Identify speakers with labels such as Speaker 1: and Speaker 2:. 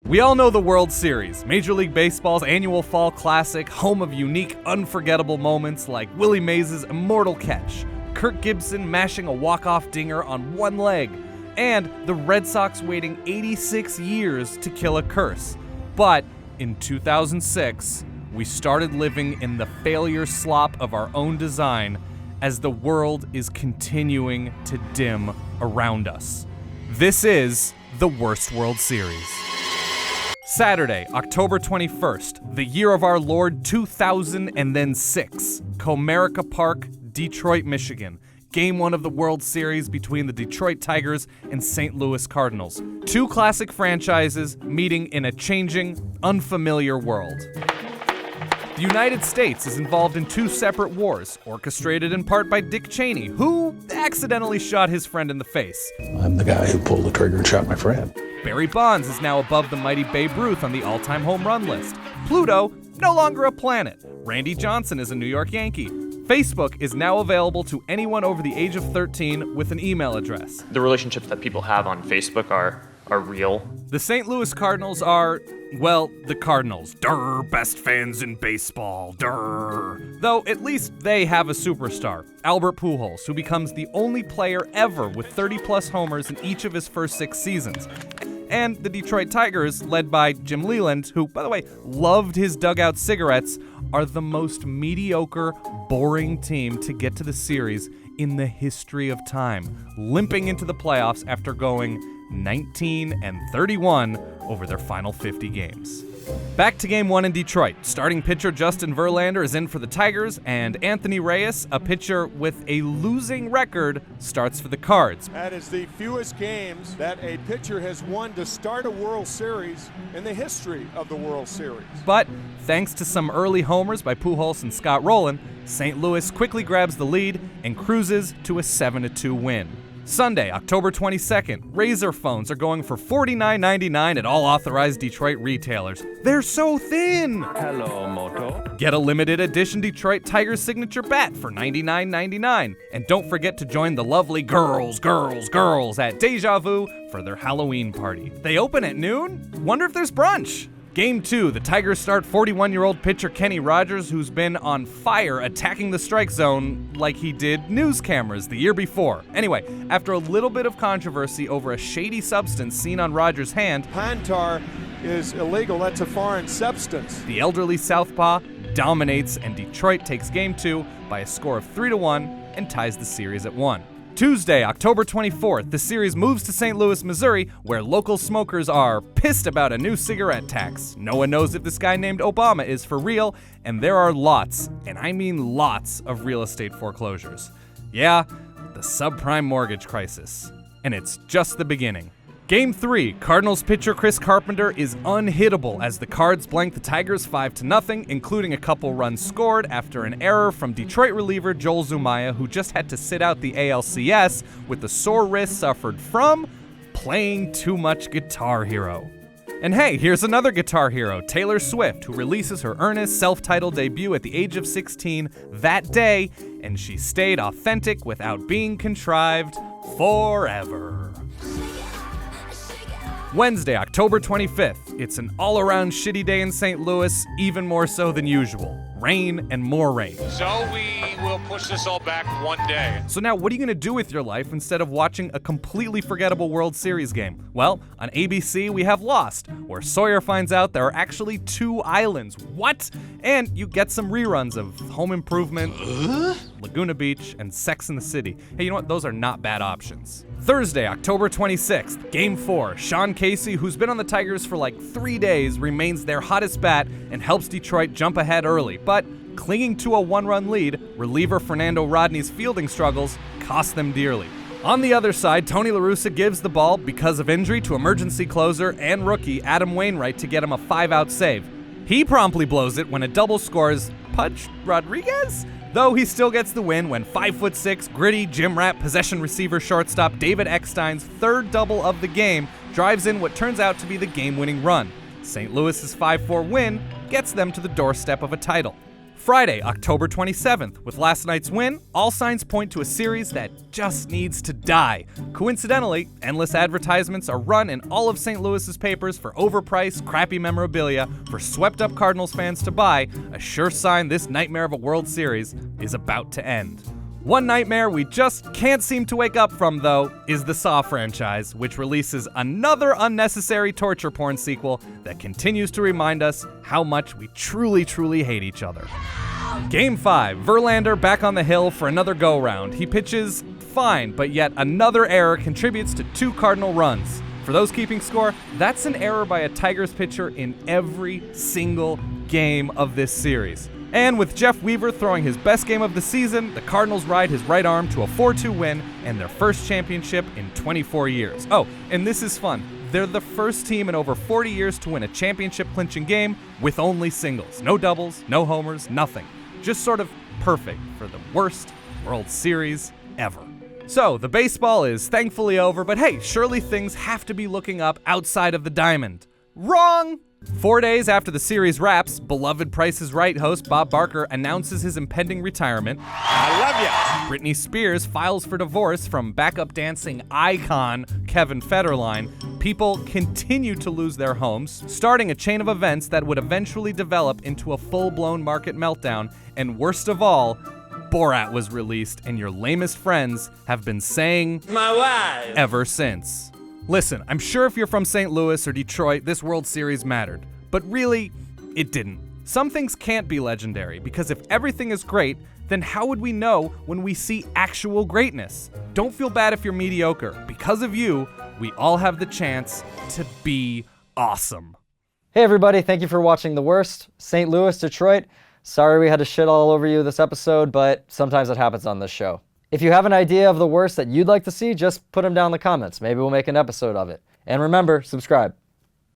Speaker 1: We all know the World Series, Major League Baseball's annual fall classic, home of unique, unforgettable moments like Willie Mays' immortal catch, Kirk Gibson mashing a walk-off dinger on one leg, and the Red Sox waiting 86 years to kill a curse. But in 2006, we started living in the failure slop of our own design as the world is continuing to dim around us. This is the worst World Series. Saturday, October 21st, the year of our Lord 2006, Comerica Park, Detroit, Michigan. Game 1 of the World Series between the Detroit Tigers and St. Louis Cardinals. Two classic franchises meeting in a changing, unfamiliar world. The United States is involved in two separate wars, orchestrated in part by Dick Cheney, who accidentally shot his friend in the face.
Speaker 2: I'm the guy who pulled the trigger and shot my friend.
Speaker 1: Barry Bonds is now above the mighty Babe Ruth on the all-time home run list. Pluto, no longer a planet. Randy Johnson is a New York Yankee. Facebook is now available to anyone over the age of 13 with an email address.
Speaker 3: The relationships that people have on Facebook are real.
Speaker 1: The St. Louis Cardinals are, well, the Cardinals. Durr, best fans in baseball, durr. Though at least they have a superstar, Albert Pujols, who becomes the only player ever with 30-plus homers in each of his first 6 seasons. And the Detroit Tigers, led by Jim Leyland, who, by the way, loved his dugout cigarettes, are the most mediocre, boring team to get to the series in the history of time, limping into the playoffs after going 19-31 over their final 50 games. Back to Game 1 in Detroit. Starting pitcher Justin Verlander is in for the Tigers, and Anthony Reyes, a pitcher with a losing record, starts for the Cards.
Speaker 4: That is the fewest games that a pitcher has won to start a World Series in the history of the World Series.
Speaker 1: But thanks to some early homers by Pujols and Scott Rowland, St. Louis quickly grabs the lead and cruises to a 7-2 win. Sunday, October 22nd, Razor phones are going for $49.99 at all authorized Detroit retailers. They're so thin!
Speaker 5: Hello, Moto.
Speaker 1: Get a limited edition Detroit Tigers signature bat for $99.99. And don't forget to join the lovely girls at Deja Vu for their Halloween party. They open at noon? Wonder if there's brunch. Game 2, the Tigers start 41-year-old pitcher Kenny Rogers, who's been on fire attacking the strike zone like he did news cameras the year before. Anyway, after a little bit of controversy over a shady substance seen on Rogers' hand,
Speaker 4: Pantar is illegal. That's a foreign substance.
Speaker 1: the elderly southpaw dominates, and Detroit takes Game 2 by a score of 3-1 and ties the series at 1. Tuesday, October 24th, the series moves to St. Louis, Missouri, where local smokers are pissed about a new cigarette tax. No one knows if this guy named Obama is for real, and there are lots, and I mean lots, of real estate foreclosures. Yeah, the subprime mortgage crisis. And it's just the beginning. Game 3, Cardinals pitcher Chris Carpenter is unhittable as the Cards blank the Tigers 5-0, including a couple runs scored after an error from Detroit reliever Joel Zumaya, who just had to sit out the ALCS with the sore wrist suffered from playing too much Guitar Hero. And hey, here's another Guitar Hero, Taylor Swift, who releases her earnest self-titled debut at the age of 16 that day, and she stayed authentic without being contrived forever. Wednesday, October 25th. It's an all-around shitty day in St. Louis, even more so than usual. Rain and more rain.
Speaker 6: So we will push this all back one day.
Speaker 1: So now what are you going to do with your life instead of watching a completely forgettable World Series game? Well, on ABC we have Lost, where Sawyer finds out there are actually 2 islands. What? And you get some reruns of Home Improvement, Laguna Beach, and Sex and the City. Hey, you know what? Those are not bad options. Thursday, October 26th, Game 4. Sean Casey, who's been on the Tigers for like 3 days, remains their hottest bat and helps Detroit jump ahead early. But clinging to a 1-run lead, reliever Fernando Rodney's fielding struggles cost them dearly. On the other side, Tony La Russa gives the ball, because of injury, to emergency closer and rookie Adam Wainwright to get him a 5-out save. He promptly blows it when a double scores Pudge Rodriguez? Though he still gets the win when 5'6", gritty, gym rat, possession receiver shortstop David Eckstein's third double of the game drives in what turns out to be the game-winning run. St. Louis's 5-4 win gets them to the doorstep of a title. Friday, October 27th. With last night's win, all signs point to a series that just needs to die. Coincidentally, endless advertisements are run in all of St. Louis's papers for overpriced, crappy memorabilia for swept-up Cardinals fans to buy, a sure sign this nightmare of a World Series is about to end. One nightmare we just can't seem to wake up from, though, is the Saw franchise, which releases another unnecessary torture porn sequel that continues to remind us how much we truly, truly hate each other. Game 5, Verlander back on the hill for another go-round. He pitches fine, but yet another error contributes to 2 Cardinal runs. For those keeping score, that's an error by a Tigers pitcher in every single game of this series. And with Jeff Weaver throwing his best game of the season, the Cardinals ride his right arm to a 4-2 win and their first championship in 24 years. Oh, and this is fun. They're the first team in over 40 years to win a championship-clinching game with only singles. No doubles, no homers, nothing. Just sort of perfect for the worst World Series ever. So, the baseball is thankfully over, but hey, surely things have to be looking up outside of the diamond. Wrong! 4 days after the series wraps, beloved Price is Right host Bob Barker announces his impending retirement.
Speaker 4: I love you.
Speaker 1: Britney Spears files for divorce from backup dancing icon Kevin Federline. People continue to lose their homes, starting a chain of events that would eventually develop into a full-blown market meltdown. And worst of all, Borat was released, and your lamest friends have been saying "my wife" ever since. Listen, I'm sure if you're from St. Louis or Detroit, this World Series mattered. But really, it didn't. Some things can't be legendary, because if everything is great, then how would we know when we see actual greatness? Don't feel bad if you're mediocre. Because of you, we all have the chance to be awesome.
Speaker 5: Hey everybody, thank you for watching The Worst. St. Louis, Detroit. Sorry we had to shit all over you this episode, but sometimes it happens on this show. If you have an idea of the worst that you'd like to see, just put them down in the comments. Maybe we'll make an episode of it. And remember, subscribe.